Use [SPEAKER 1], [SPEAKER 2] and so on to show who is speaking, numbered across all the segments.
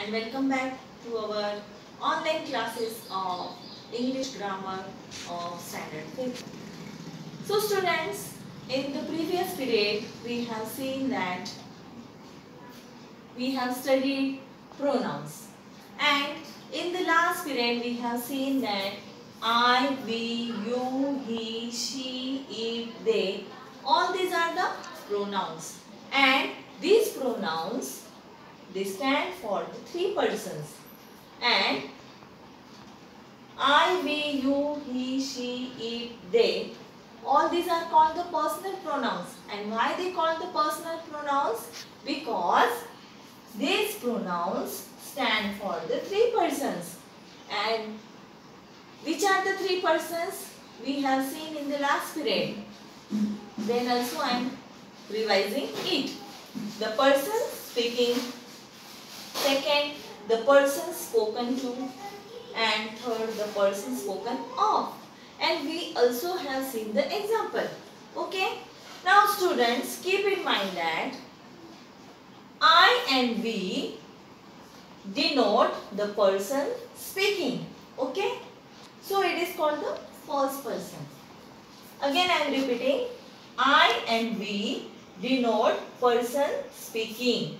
[SPEAKER 1] and welcome back to our online classes of English grammar of standard 5th. So students, in the previous period we have seen that we have studied pronouns, and in the last period we have seen that I, we, you, he, she, it, they, all these are the pronouns, and these pronouns, they stand for the three persons, and I, we, you, he, she, it, they, all these are called the personal pronouns. And why they called the personal pronouns? Because these pronouns stand for the three persons. And which are the three persons? We have seen in the last period. Then also I am revising it. The person speaking, second the person spoken to, and third the person spoken of. And we also have seen the example. Okay. Now students, keep in mind that I and we denote the person speaking. Okay. So it is called the first person. Again I am repeating. I and we denote person speaking.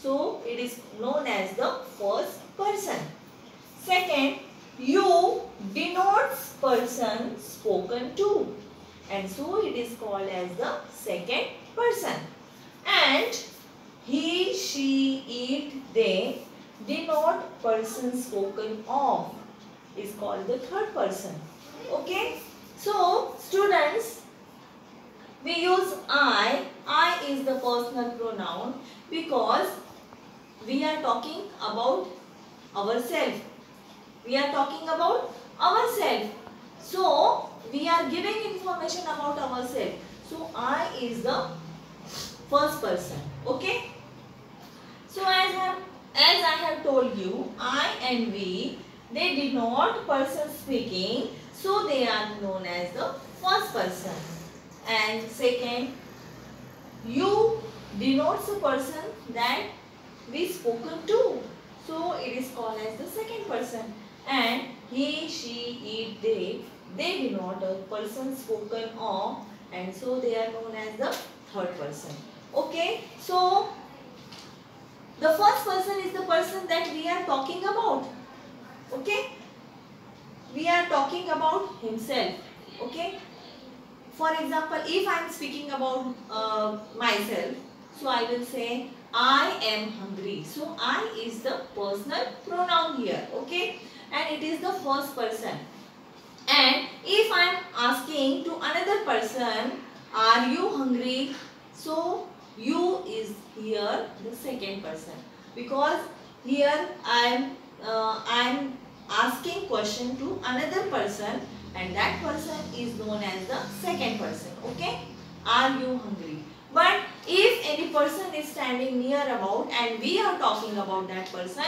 [SPEAKER 1] So it is known as the first person. Second, you denotes person spoken to, and so it is called as the second person. And he, she, it, they denote person spoken of, is called the third person. Okay. So students, we use I. I is the personal pronoun because we are talking about ourselves. We are talking about ourselves. So we are giving information about ourselves. So I is the first person. Okay. So as I have told you, I and we, they denote person speaking. So they are known as the first person. And second, you denotes a person that we spoken to. So it is called as the second person. And he, she, it, they denote a person spoken of, and so they are known as the third person. Okay. So the first person is the person that we are talking about. Okay. We are talking about himself. Okay. For example, if I am speaking about myself, so I will say I am hungry. So I is the personal pronoun here. Okay. And it is the first person. And if I am asking to another person, are you hungry? So you is here the second person, because here I am asking question to another person, and that person is known as the second person. Okay. Are you hungry? But if any person is standing near about and we are talking about that person,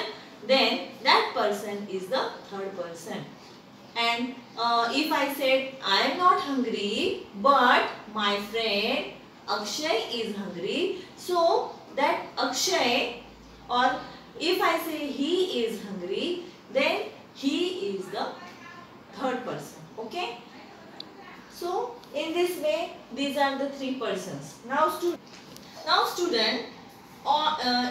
[SPEAKER 1] then that person is the third person. And if I said I am not hungry but my friend Akshay is hungry, so that Akshay, or if I say he is hungry, then he is the third person. Okay. So in this way these are the three persons. Now student,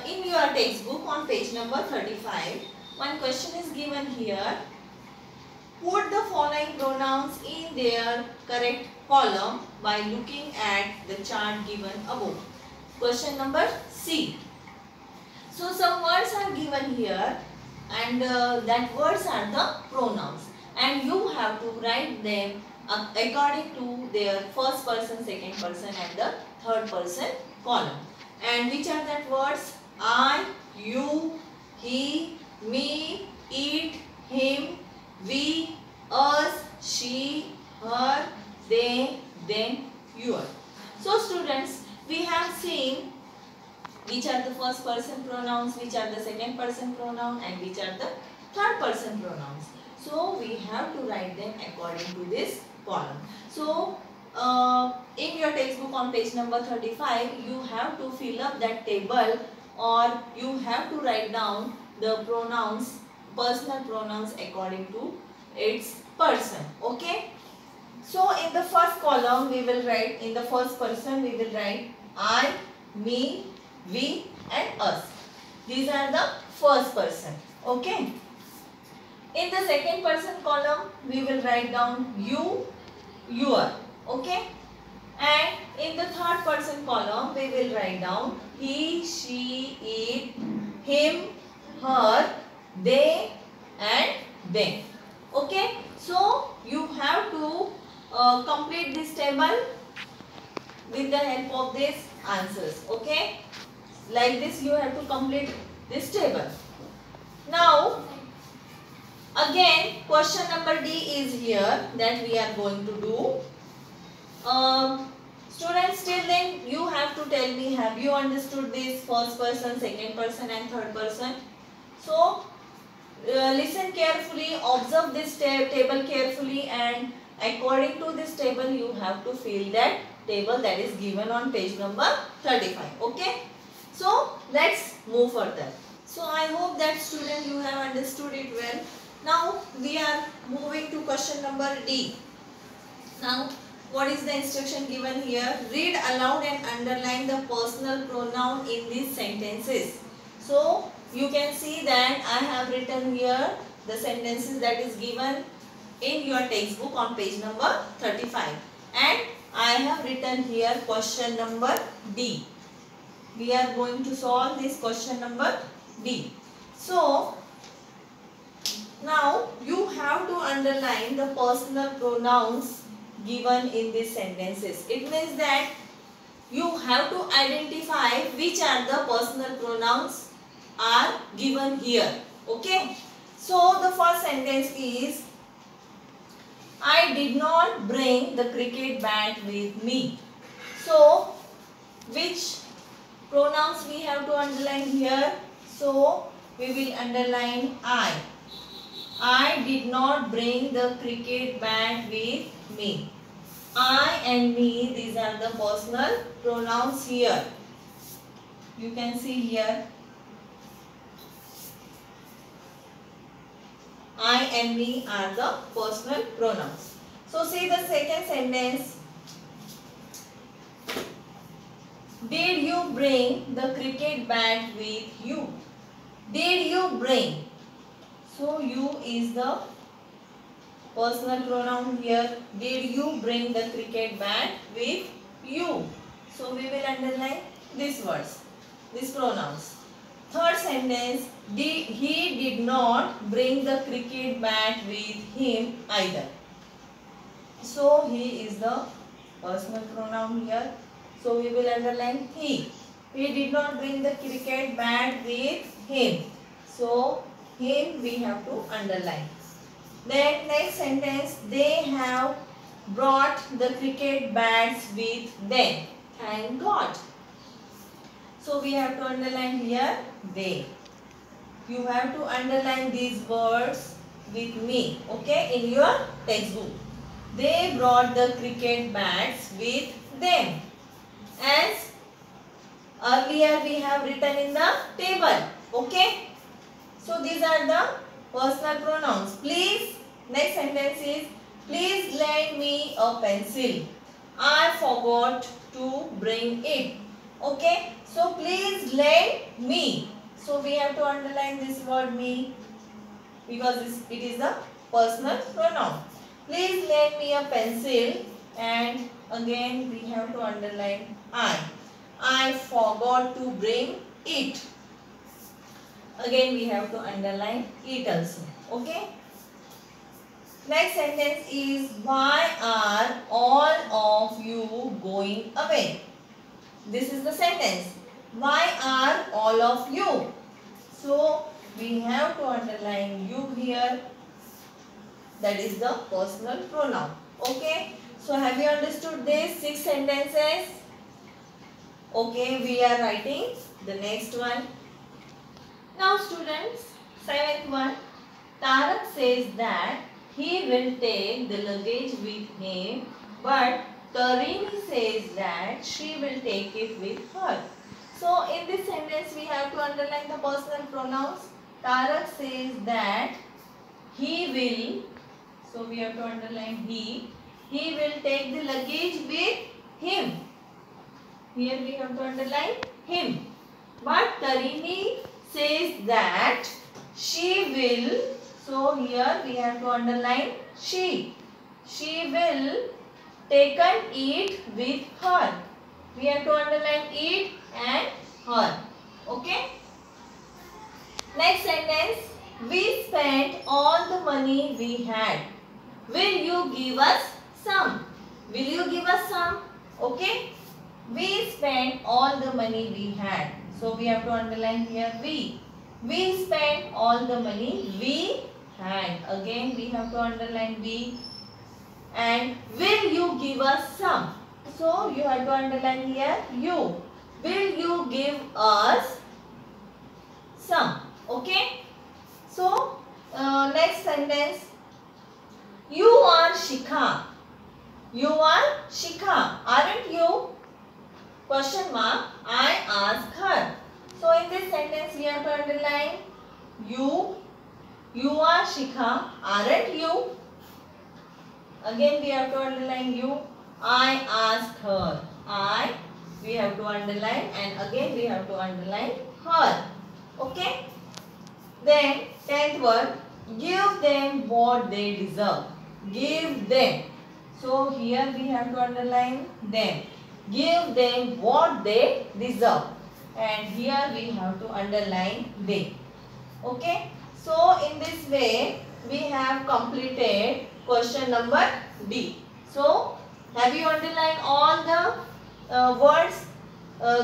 [SPEAKER 1] in your textbook on page number 35, one question is given here. Put the following pronouns in their correct column by looking at the chart given above. Question number C. So some words are given here, and that words are the pronouns, and you have to write them according to their first person, second person and the third person column. And which are that words? I, you, he, me, it, him, we, us, she, her, they, them, your. So students, we have seen which are the first person pronouns, which are the second person pronoun, and which are the third person pronouns. So we have to write them according to this column. So in your textbook on page number 35, you have to fill up that table, or you have to write down the pronouns, personal pronouns according to its person. Okay. So in the first column we will write, in the first person we will write I, me, we and us. These are the first person. Okay. In the second person column we will write down you, your. Okay. And in the third person column we will write down he, she, it, him, her, they and them. Okay. So you have to complete this table with the help of these answers. Okay. Like this you have to complete this table. Now again question number D is here that we are going to do. Students, till then you have to tell me, have you understood this first person, second person and third person? So listen carefully, observe this table carefully, and according to this table you have to fill that table that is given on page number 35. Okay. So let's move further. So I hope that student you have understood it well. Now we are moving to question number D. Now what is the instruction given here? Read aloud and underline the personal pronoun in these sentences. So you can see that I have written here the sentences that is given in your textbook on page number 35, and I have written here question number D. We are going to solve this question number D. So now you have to underline the personal pronouns given in these sentences. It means that you have to identify which are the personal pronouns are given here. Okay. So the first sentence is I did not bring the cricket bat with me. So which pronouns we have to underline here? So we will underline I. I did not bring the cricket bat with me. I and me, these are the personal pronouns here. You can see here. I and me are the personal pronouns. So see the second sentence. Did you bring the cricket bat with you? Did you bring? So you is the personal pronoun here. Did you bring the cricket bat with you? So we will underline these words, these pronouns. Third sentence, he did not bring the cricket bat with him either. So he is the personal pronoun here. So we will underline he. He did not bring the cricket bat with him. So him we have to underline. Then next sentence, they have brought the cricket bats with them. Thank God. So we have to underline here they. You have to underline these words with me, okay, in your textbook. They brought the cricket bats with them. As earlier we have written in the table, okay. So these are the personal pronouns. Please, next sentence is, please lend me a pencil. I forgot to bring it. Okay. So please lend me. So we have to underline this word me because it is a personal pronoun. Please lend me a pencil, and again we have to underline I. I forgot to bring it. Again we have to underline it also. Okay. Next sentence is, why are all of you going away? This is the sentence. Why are all of you? So we have to underline you here. That is the personal pronoun. Okay. So have you understood these 6 sentences? Okay, we are writing the next one. Now students, 7th one. Tarak says that he will take the luggage with him, but Tarini says that she will take it with her. So in this sentence we have to underline the personal pronouns. Tarak says that he will, so we have to underline he will take the luggage with him. Here we have to underline him. But Tarini says that she will, so here we have to underline she. She will take and eat with her. We have to underline it and her. Okay. Next sentence. We spent all the money we had. Will you give us some? Will you give us some? Okay. We spent all the money we had. So we have to underline here we. We spent all the money we had. Again we have to underline we. And will you give us some? So you have to underline here you. Will you give us some? Okay. So next sentence. You are Shikha. You are Shikha, aren't you? Question mark. I asked her. So in this sentence we have to underline you. You are Shikha, aren't you? Again we have to underline you. I asked her. I, we have to underline, and again we have to underline her. Okay. Then 10th word. Give them what they deserve. Give them. So here we have to underline them. Give them what they deserve. And here we have to underline they. Okay. So in this way we have completed question number D. So have you underlined all the words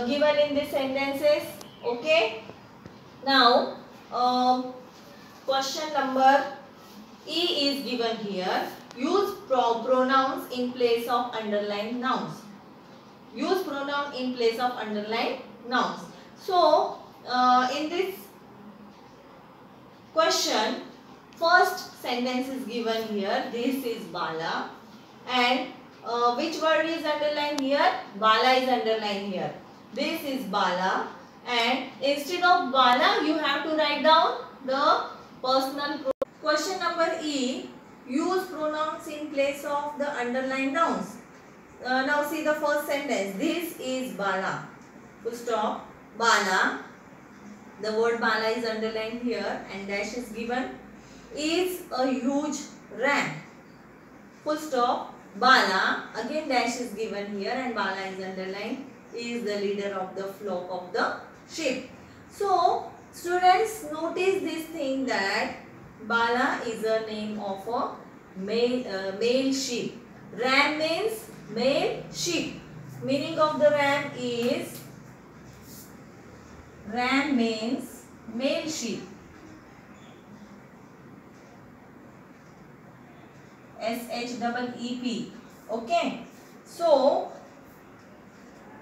[SPEAKER 1] given in these sentences? Okay. Now question number E is given here. Use pronouns in place of underlined nouns. Use pronoun in place of underlined nouns. So in this question, first sentence is given here. This is Bala. And which word is underlined here? Bala is underlined here. This is Bala. And instead of Bala, you have to write down the personal pronoun. Question number E. Use pronouns in place of the underlined nouns. Now see the first sentence. This is Bala. Full stop. Bala. The word Bala is underlined here and dash is given. Is a huge ram. Full stop. Bala. Again dash is given here and Bala is underlined. Is the leader of the flock of the sheep. So students, notice this thing that Bala is a name of a male sheep. Ram means male sheep. Meaning of the ram is, ram means male sheep. SHEEP. Okay. So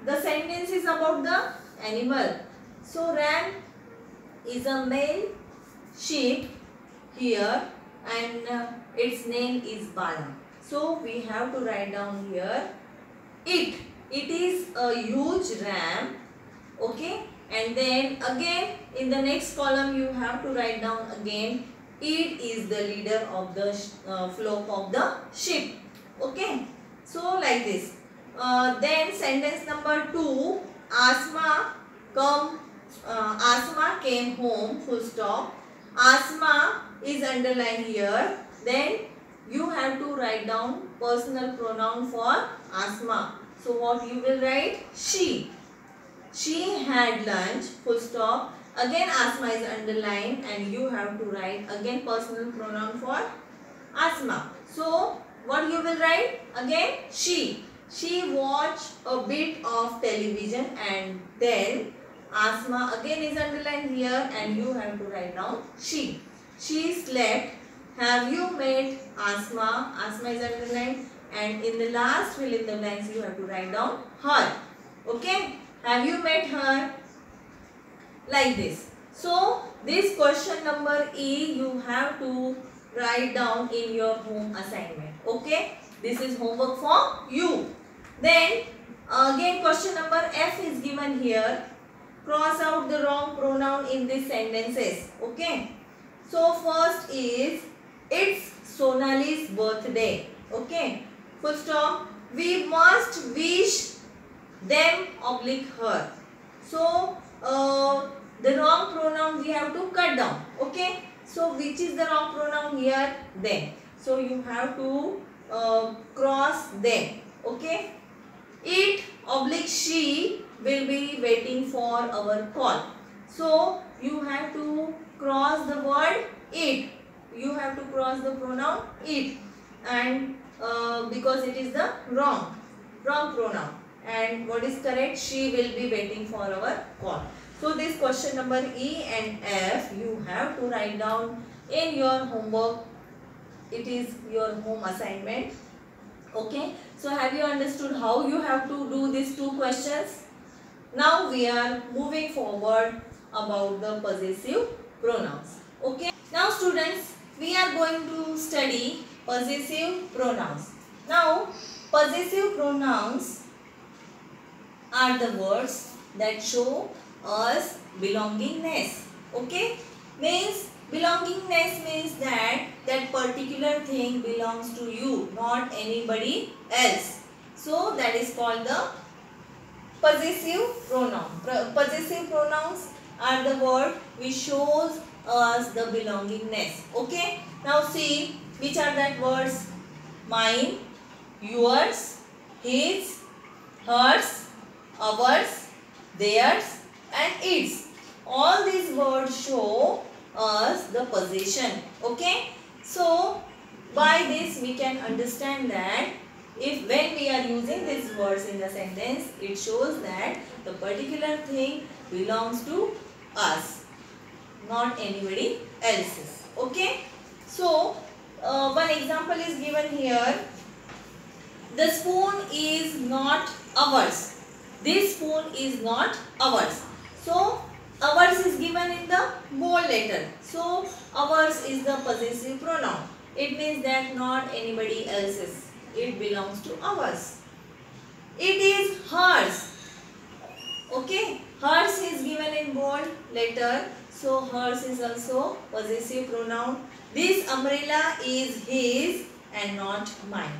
[SPEAKER 1] the sentence is about the animal. So ram is a male sheep here and its name is Bala. So we have to write down here it. It is a huge ram. Okay. And then again in the next column you have to write down again it is the leader of the flock of the sheep. Okay. So like this. Then sentence number 2. Asma came home. Full stop. Asma is underlined here. Then you have to write down personal pronoun for Asma. So what you will write? She. She had lunch. Full stop. Again Asma is underlined and you have to write again personal pronoun for Asma. So what you will write? Again she. She watched a bit of television and then Asma again is underlined here and you have to write down she. She slept. Have you met Asma? Asma is underlined and in the last fill in the blanks you have to write down her. Okay. Have you met her? Like this. So this question number E you have to write down in your home assignment. Okay. This is homework for you. Then again question number F is given here. cross out the wrong pronoun in these sentences. Okay. So first is it's Sonali's birthday. Okay. Full stop. We must wish them oblique her. So the wrong pronoun we have to cut down. Okay. So which is the wrong pronoun here? Them. So you have to cross them. Okay. It oblique she will be waiting for our call. So you have to cross the word it. You have to cross the pronoun it, and because it is the wrong pronoun. And what is correct? She will be waiting for our call. So this question number E and F you have to write down in your homework. It is your home assignment. Okay. So have you understood how you have to do these two questions? Now we are moving forward about the possessive pronouns. Okay. Now students, we are going to study possessive pronouns. Now possessive pronouns are the words that show us belongingness. Okay. Means belongingness means that particular thing belongs to you, not anybody else. So that is called the possessive pronoun. Possessive pronouns are the word which shows us the belongingness. Okay. Now see which are that words: mine, yours, his, hers, ours, theirs and its. All these words show us the possession. Okay. So by this we can understand that if when we are using these words in the sentence, it shows that the particular thing belongs to us, not anybody else's. Okay. So one example is given here. The spoon is not ours. This spoon is not ours. So ours is given in the bold letter. So ours is the possessive pronoun. It means that not anybody else's. It belongs to ours. It is hers. Okay. Hers is given in bold letter. So hers is also possessive pronoun. This umbrella is his and not mine.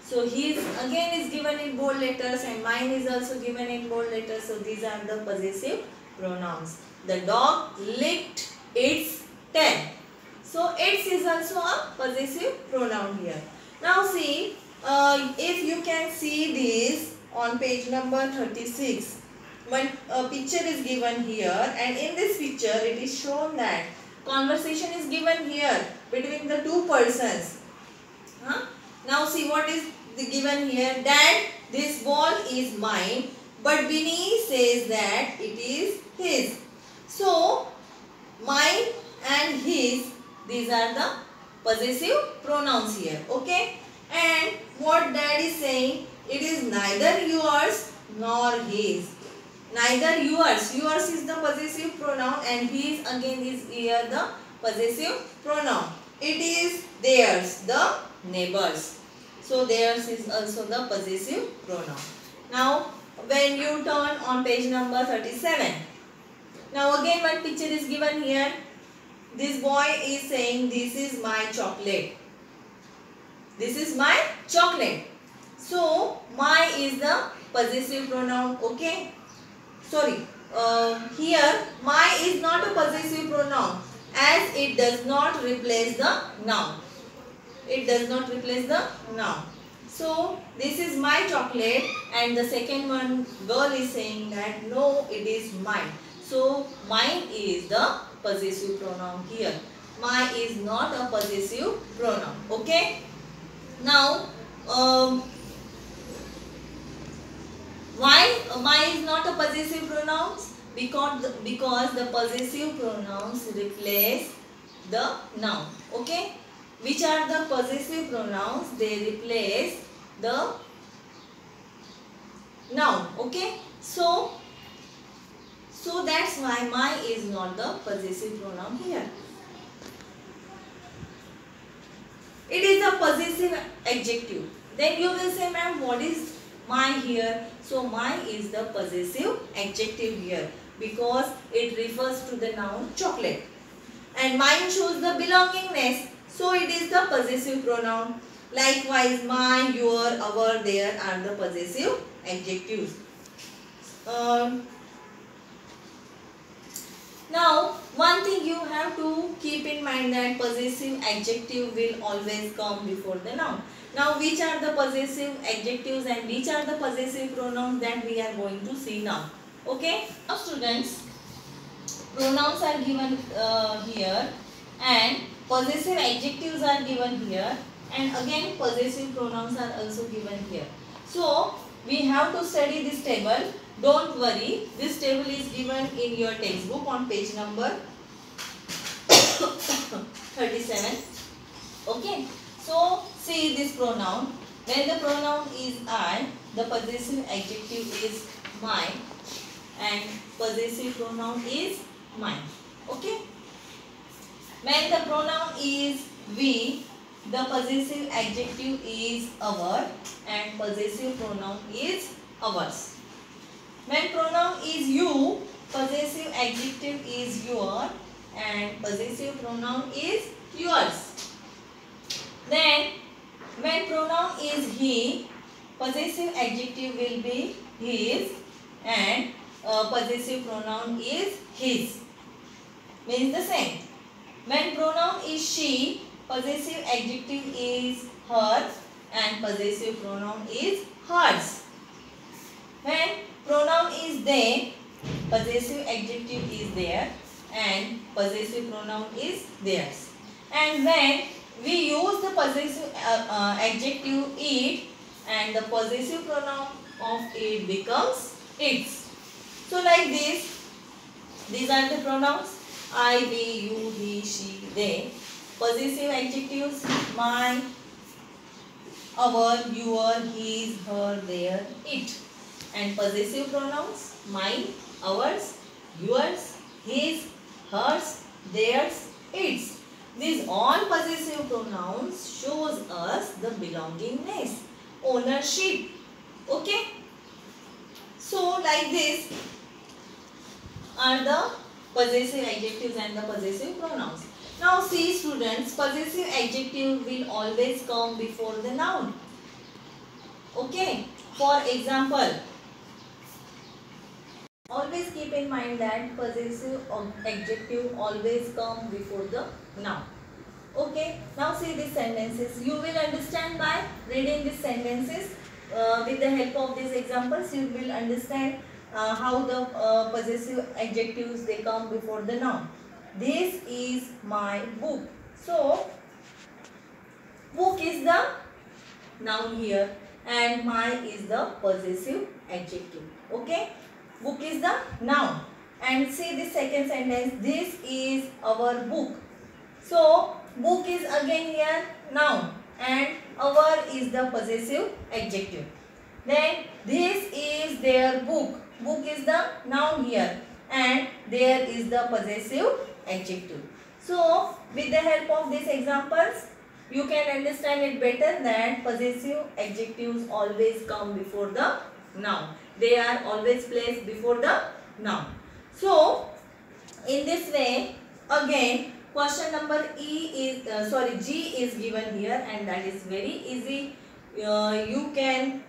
[SPEAKER 1] So his again is given in bold letters and mine is also given in bold letters. So these are the possessive pronouns. The dog licked its tail. So its is also a possessive pronoun here. Now see, if you can see this on page number 36, one picture is given here, and in this picture it is shown that conversation is given here between the two persons. Now see what is given here. Dad, this ball is mine, but Vinny says that it is his. So mine and his, these are the possessive pronouns here. Okay. And what dad is saying, it is neither yours nor his. Neither yours. Yours is the possessive pronoun and his again is here the possessive pronoun. It is theirs, the neighbors. So theirs is also the possessive pronoun. Now when you turn on page number 37. Now again one picture is given here. This boy is saying this is my chocolate. This is my chocolate. So my is the possessive pronoun. Okay. Sorry. Here my is not a possessive pronoun as it does not replace the noun. It does not replace the noun. So this is my chocolate and the second one girl is saying that no, it is mine. So mine is the possessive pronoun here. My is not a possessive pronoun. Okay. Now why my is not a possessive pronoun? Because the possessive pronouns replace the noun. Okay. Which are the possessive pronouns? They replace the noun. Okay. So that's why my is not the possessive pronoun here. It is a possessive adjective. Then you will say, ma'am, what is my here? So my is the possessive adjective here because it refers to the noun chocolate. And mine shows the belongingness, so it is the possessive pronoun. Likewise, my, your, our, their are the possessive adjectives. Now, one thing you have to keep in mind that possessive adjective will always come before the noun. Now, which are the possessive adjectives and which are the possessive pronouns that we are going to see now. Okay? Now, students, pronouns are given here and possessive adjectives are given here, and again possessive pronouns are also given here. So, we have to study this table. Don't worry, this table is given in your textbook on page number 37. Okay. So, see this pronoun. When the pronoun is I, the possessive adjective is mine and possessive pronoun is mine. Okay. When the pronoun is we, the possessive adjective is our and possessive pronoun is ours. When pronoun is you, possessive adjective is your and possessive pronoun is yours. Then, when pronoun is he, possessive adjective will be his and possessive pronoun is his. Means the same. When pronoun is she, possessive adjective is her and possessive pronoun is hers. When pronoun is they, possessive adjective is their and possessive pronoun is theirs. And when we use the possessive adjective it and the possessive pronoun of it becomes its. So like this, these are the pronouns I, we, you, he, she, they. Possessive adjectives my, our, your, his, her, their, it. And possessive pronouns mine, ours, yours, his, hers, theirs, its. These all possessive pronouns shows us the belongingness, ownership. Okay. So like this are the possessive adjectives and the possessive pronouns. Now see students, possessive adjective will always come before the noun. Okay. For example, always keep in mind that possessive adjective always come before the noun. Okay. Now see these sentences. You will understand by reading these sentences. With the help of these examples, you will understand how the possessive adjectives they come before the noun. This is my book. So, book is the noun here and my is the possessive adjective. Okay. Book is the noun. And see the second sentence. This is our book. So, book is again here noun and our is the possessive adjective. Then this is their book. Book is the noun here and there is the possessive adjective. So, with the help of these examples, you can understand it better that possessive adjectives always come before the noun. They are always placed before the noun. So, in this way, again, question number G is given here and that is very easy. You can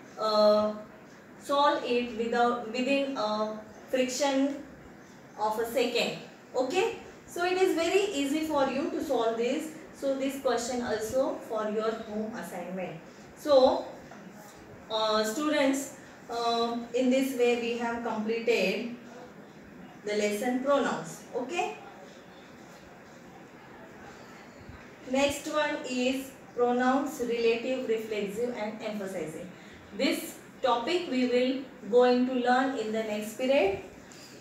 [SPEAKER 1] solve it within a friction of a second. Okay. So, it is very easy for you to solve this. So, this question also for your home assignment. So, students, in this way we have completed the lesson pronouns. Okay. Next one is pronouns relative, reflexive and emphasizing. This topic we will going to learn in the next period.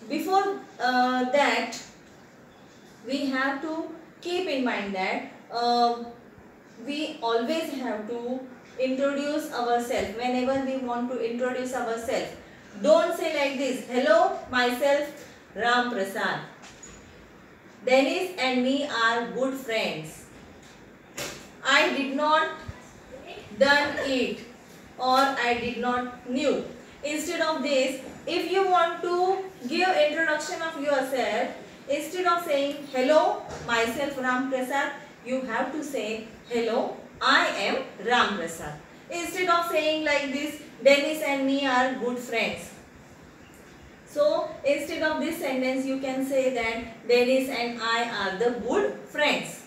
[SPEAKER 1] Before that, we have to keep in mind that we always have to introduce ourselves. Whenever we want to introduce ourselves, don't say like this, hello, myself Ram Prasad. Dennis and me are good friends. I did not done it or I did not knew. Instead of this, if you want to give introduction of yourself, instead of saying hello, myself Ram Prasad, you have to say hello, I am Ram Prasad. Instead of saying like this, Dennis and me are good friends. So instead of this sentence, you can say that Dennis and I are the good friends.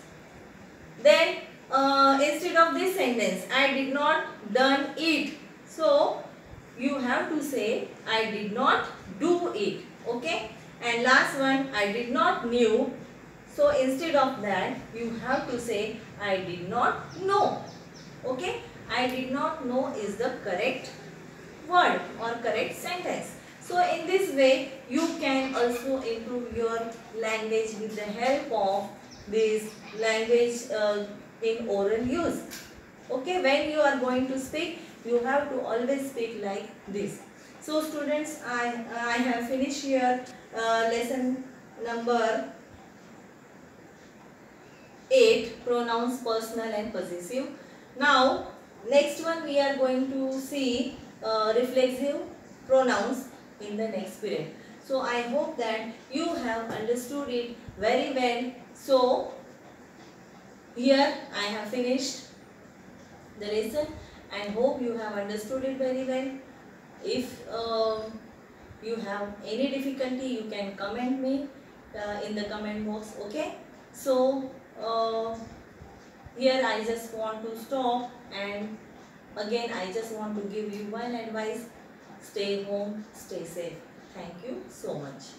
[SPEAKER 1] Then instead of this sentence, I did not done it. So you have to say I did not do it. Okay. And last one, I did not knew. So instead of that, you have to say I did not know. Okay. I did not know is the correct word or correct sentence. So in this way, you can also improve your language with the help of this language in oral use. Okay, when you are going to speak, you have to always speak like this. So students, I have finished here lesson number 8, pronouns personal and possessive. Now next one we are going to see reflexive pronouns in the next period. So I hope that you have understood it very well. So here I have finished the lesson and hope you have understood it very well. If you have any difficulty, you can comment me in the comment box. Okay. So here I just want to stop, and again I just want to give you one advice: stay home, stay safe. Thank you so much.